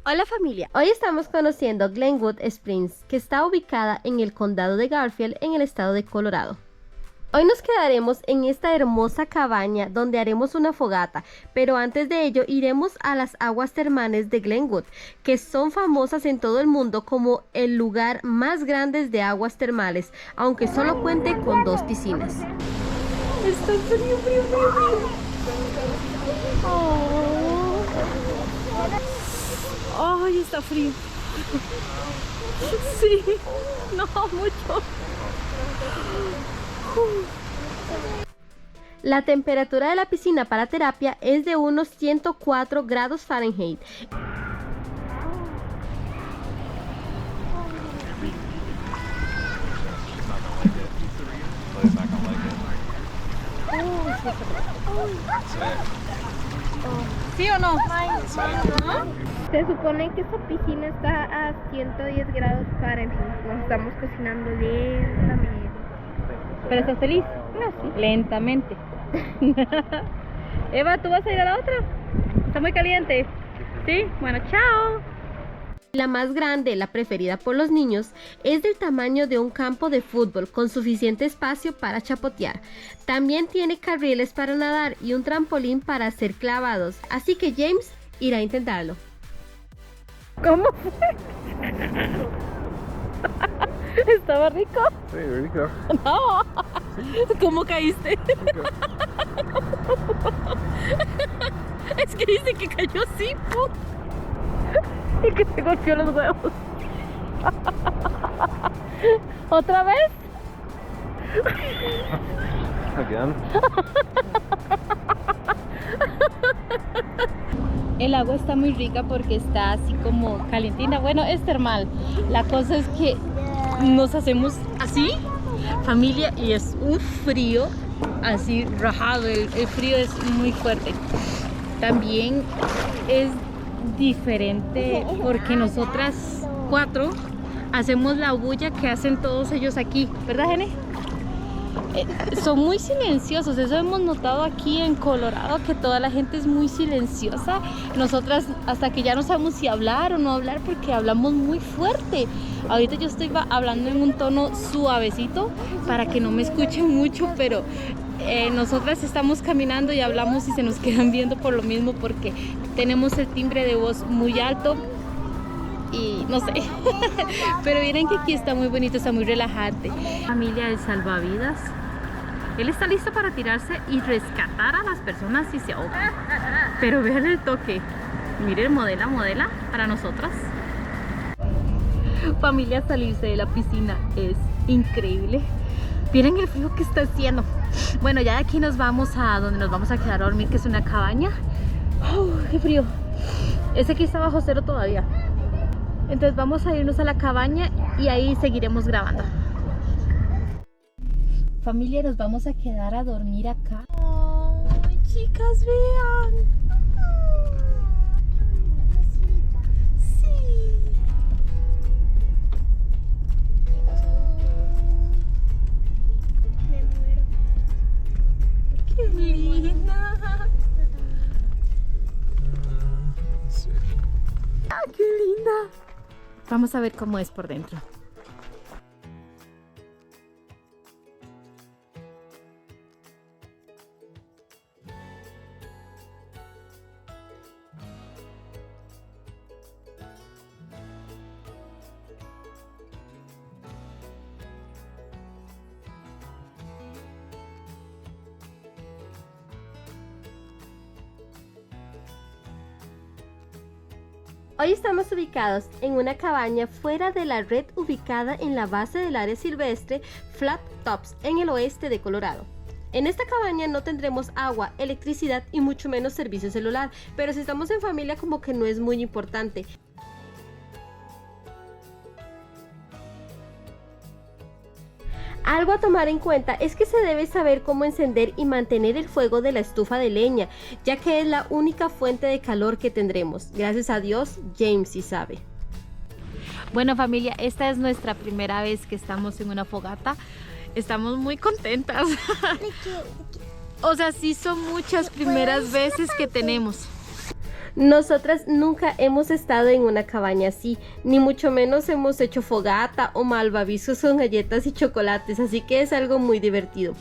Hola familia, hoy estamos conociendo Glenwood Springs, que está ubicada en el condado de Garfield en el estado de Colorado. Hoy nos quedaremos en esta hermosa cabaña donde haremos una fogata, pero antes de ello iremos a las aguas termales de Glenwood, que son famosas en todo el mundo como el lugar más grande de aguas termales, aunque solo cuente con 2 piscinas. Está frío. Ay, está frío. Sí, no mucho. La temperatura de la piscina para terapia es de unos 104 grados Fahrenheit. ¿Sí o no? Se supone que esta piscina está a 110 grados Fahrenheit. Nos estamos cocinando lentamente. ¿Pero estás feliz? No, sí. Lentamente. Eva, ¿tú vas a ir a la otra? ¿Está muy caliente? ¿Sí? Bueno, chao. La más grande, la preferida por los niños, es del tamaño de un campo de fútbol con suficiente espacio para chapotear. También tiene carriles para nadar y un trampolín para hacer clavados, así que James irá a intentarlo. ¿Cómo fue? ¿Estaba rico? Sí, rico. No. ¿Cómo caíste? Es que dice que cayó así, ¡pum! Y que se golpeó los huevos. ¿Otra vez? Again. El agua está muy rica porque está así como calientina. Bueno, es termal. La cosa es que nos hacemos así, familia, y es un frío así rajado. El frío es muy fuerte. También es diferente porque nosotras 4 hacemos la bulla que hacen todos ellos aquí, ¿verdad, Gene? Son muy silenciosos, eso hemos notado aquí en Colorado, que toda la gente es muy silenciosa. Nosotras hasta que ya no sabemos si hablar o no hablar porque hablamos muy fuerte. Ahorita yo estoy hablando en un tono suavecito para que no me escuchen mucho, pero nosotras estamos caminando y hablamos y se nos quedan viendo por lo mismo porque tenemos el timbre de voz muy alto. Y no sé, pero miren que aquí está muy bonito, está muy relajante. Familia del salvavidas, él está listo para tirarse y rescatar a las personas si se ahogan. Pero vean el toque, miren, modela para nosotras. Familia, salirse de la piscina es increíble. Miren el frío que está haciendo. Bueno, ya de aquí nos vamos a donde nos vamos a quedar a dormir, que es una cabaña. ¡Qué frío! Ese aquí está bajo cero todavía. Entonces vamos a irnos a la cabaña y ahí seguiremos grabando. Familia, nos vamos a quedar a dormir acá. ¡Ay, chicas, vean! Sí. Me muero. ¡Qué linda! ¡Ah, qué linda! Vamos a ver cómo es por dentro. Hoy estamos ubicados en una cabaña fuera de la red ubicada en la base del área silvestre Flat Tops en el oeste de Colorado. En esta cabaña no tendremos agua, electricidad y mucho menos servicio celular, pero si estamos en familia como que no es muy importante. Algo a tomar en cuenta es que se debe saber cómo encender y mantener el fuego de la estufa de leña, ya que es la única fuente de calor que tendremos. Gracias a Dios, James sí sabe. Bueno, familia, esta es nuestra primera vez que estamos en una fogata. Estamos muy contentas. O sea, sí son muchas primeras veces que tenemos. Nosotras nunca hemos estado en una cabaña así, ni mucho menos hemos hecho fogata o malvaviscos con galletas y chocolates, así que es algo muy divertido.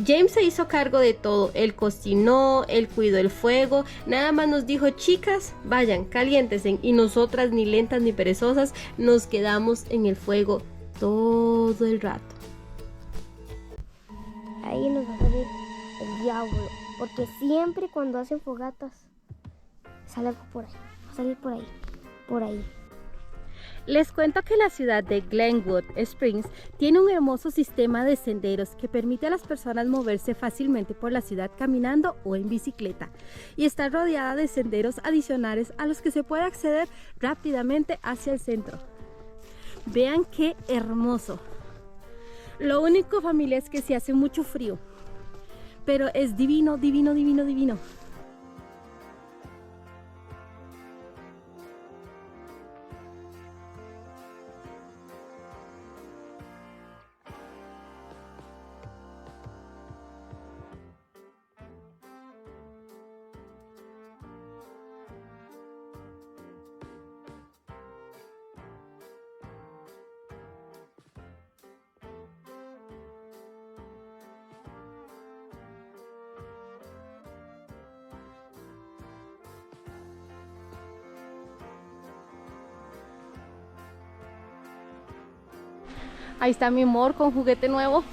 James se hizo cargo de todo, él cocinó, él cuidó el fuego, nada más nos dijo: chicas, vayan, caliéntense, y nosotras, ni lentas ni perezosas, nos quedamos en el fuego todo el rato. Ahí nos va a salir el diablo, porque siempre cuando hacen fogatas sale algo por ahí, va a salir por ahí. Les cuento que la ciudad de Glenwood Springs tiene un hermoso sistema de senderos que permite a las personas moverse fácilmente por la ciudad caminando o en bicicleta, y está rodeada de senderos adicionales a los que se puede acceder rápidamente hacia el centro. Vean qué hermoso. Lo único, familia, es que se hace mucho frío, pero es divino, divino, divino, divino. Ahí está mi amor con juguete nuevo.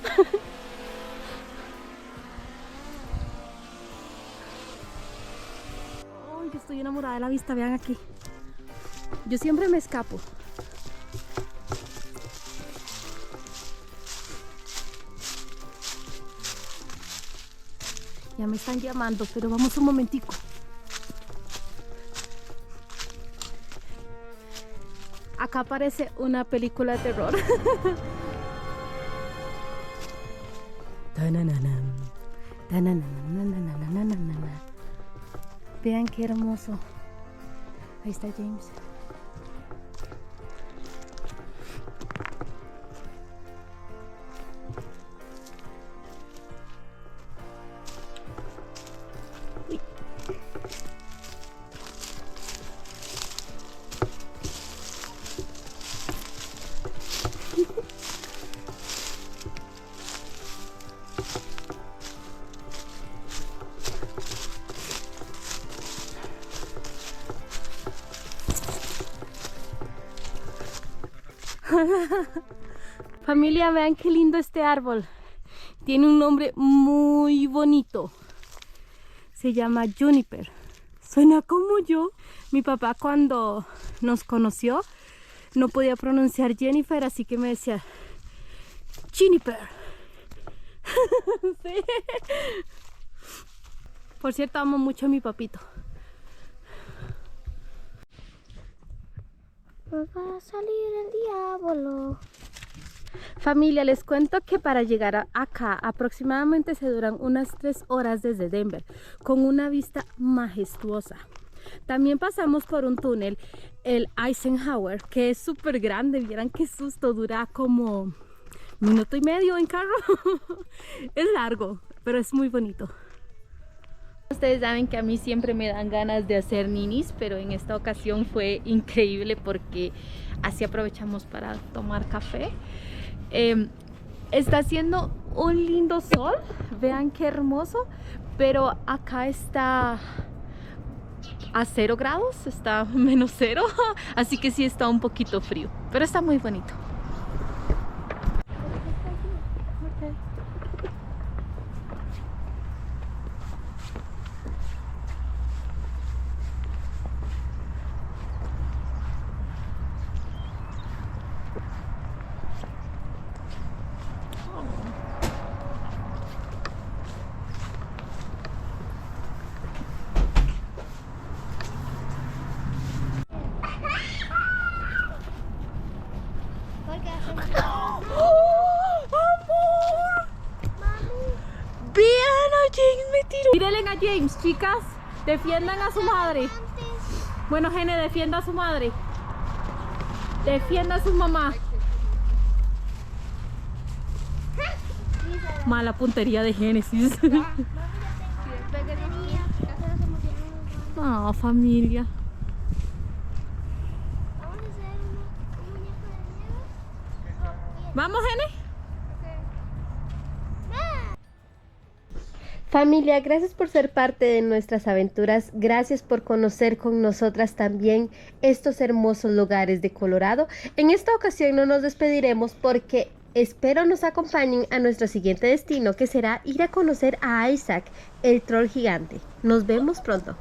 Ay, yo estoy enamorada de la vista, vean aquí. Yo siempre me escapo. Ya me están llamando, pero vamos un momentico. Acá parece una película de terror. Vean qué hermoso. Ahí está James. Familia, vean qué lindo este árbol. Tiene un nombre muy bonito. Se llama Juniper. Suena como yo. Mi papá, cuando nos conoció, no podía pronunciar Jennifer, así que me decía Juniper. Sí. Por cierto, amo mucho a mi papito. Nos va a salir el diablo. Familia, les cuento que para llegar acá aproximadamente se duran unas 3 horas desde Denver, con una vista majestuosa. También pasamos por un túnel, el Eisenhower, que es súper grande. Vieran qué susto, dura como 1.5 minutos en carro. Es largo, pero es muy bonito. Ustedes saben que a mí siempre me dan ganas de hacer ninis, pero en esta ocasión fue increíble porque así aprovechamos para tomar café. Está haciendo un lindo sol, vean qué hermoso, pero acá está a 0 grados, está -0, así que sí está un poquito frío, pero está muy bonito. Mírenle a James, chicas, defiendan a su madre. Bueno, Gene, defienda a su madre. Defienda a su mamá. Mala puntería de Génesis. Ah, familia. Vamos a hacer un muñeco de nieve. ¿Vamos, Jenny? Familia, gracias por ser parte de nuestras aventuras, gracias por conocer con nosotras también estos hermosos lugares de Colorado. En esta ocasión no nos despediremos porque espero nos acompañen a nuestro siguiente destino, que será ir a conocer a Isaac, el troll gigante. Nos vemos pronto.